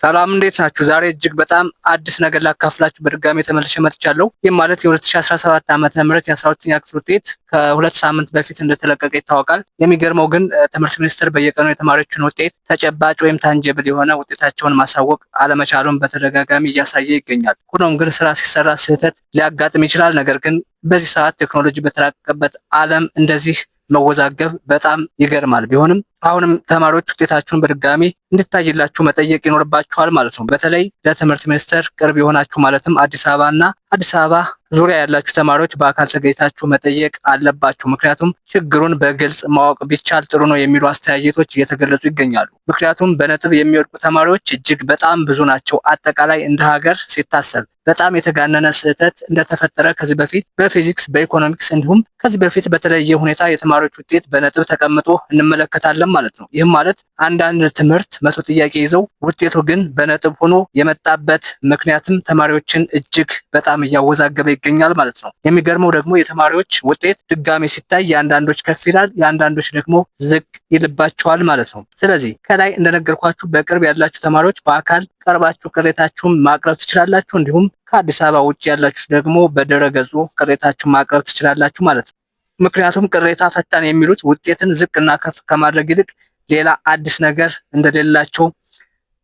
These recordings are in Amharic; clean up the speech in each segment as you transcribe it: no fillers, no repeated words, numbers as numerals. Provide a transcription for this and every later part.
ሰላም እንዴት ናችሁ? ዛሬ እጅግ በጣም አዲስ ነገር ላካፍላችሁ በድጋሚ ተመልሼ መጥቻለሁ። ይህም ማለት የ2017 ዓመተ ምህረት የ12ኛ ክፍል ውጤት ከሁለት ሳምንት በፊት እንደተለቀቀ ይታወቃል። የሚገርመው ግን ትምህርት ሚኒስቴር በየቀኑ የተማሪዎችን ውጤት ተጨባጭ ወይም ታንጀብል የሆነ ውጤታቸውን ማሳወቅ አለመቻሉን በተደጋጋሚ እያሳየ ይገኛል። ሆኖም ግን ስራ ሲሰራ ስህተት ሊያጋጥም ይችላል። ነገር ግን በዚህ ሰዓት ቴክኖሎጂ በተራቀቀበት ዓለም እንደዚህ መወዛገብ በጣም ይገርማል። ቢሆንም አሁንም ተማሪዎች ውጤታችሁን በድጋሚ እንድታይላችሁ መጠየቅ ይኖርባችኋል ማለት ነው። በተለይ ለትምህርት ሚኒስቴር ቅርብ የሆናችሁ ማለትም አዲስ አበባ እና አዲስ አበባ ዙሪያ ያላችሁ ተማሪዎች በአካል ተገኝታችሁ መጠየቅ አለባችሁ። ምክንያቱም ችግሩን በግልጽ ማወቅ ቢቻል ጥሩ ነው የሚሉ አስተያየቶች እየተገለጹ ይገኛሉ። ምክንያቱም በነጥብ የሚወድቁ ተማሪዎች እጅግ በጣም ብዙ ናቸው። አጠቃላይ እንደ ሀገር ሲታሰብ በጣም የተጋነነ ስህተት እንደተፈጠረ ከዚህ በፊት በፊዚክስ በኢኮኖሚክስ እንዲሁም ከዚህ በፊት በተለየ ሁኔታ የተማሪዎች ውጤት በነጥብ ተቀምጦ እንመለከታለን ማለት ነው። ይህም ማለት አንዳንድ ትምህርት 100 ጥያቄ ይዘው ውጤቱ ግን በነጥብ ሆኖ የመጣበት ምክንያትም ተማሪዎችን እጅግ በጣም እያወዛገበ ይገኛል ማለት ነው። የሚገርመው ደግሞ የተማሪዎች ውጤት ድጋሜ ሲታይ የአንዳንዶች ከፍ ይላል፣ የአንዳንዶች ደግሞ ዝቅ ይልባቸዋል ማለት ነው። ስለዚህ ከላይ እንደነገርኳችሁ በቅርብ ያላችሁ ተማሪዎች በአካል ቀርባችሁ ቅሬታችሁን ማቅረብ ትችላላችሁ። እንዲሁም ከአዲስ አበባ ውጭ ያላችሁ ደግሞ በድረገጹ ቅሬታችሁን ማቅረብ ትችላላችሁ ማለት ነው። ምክንያቱም ቅሬታ ፈታን የሚሉት ውጤትን ዝቅና ከፍ ከማድረግ ይልቅ ሌላ አዲስ ነገር እንደሌላቸው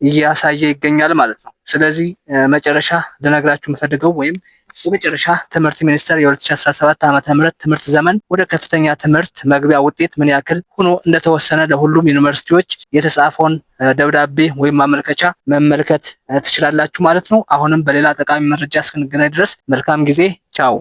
እያሳየ ይገኛል ማለት ነው። ስለዚህ መጨረሻ ልነግራችሁ የምፈልገው ወይም የመጨረሻ ትምህርት ሚኒስቴር የ2017 ዓመተ ምህረት ትምህርት ዘመን ወደ ከፍተኛ ትምህርት መግቢያ ውጤት ምን ያክል ሆኖ እንደተወሰነ ለሁሉም ዩኒቨርሲቲዎች የተጻፈውን ደብዳቤ ወይም ማመልከቻ መመልከት ትችላላችሁ ማለት ነው። አሁንም በሌላ ጠቃሚ መረጃ እስክንገናኝ ድረስ መልካም ጊዜ። ቻው።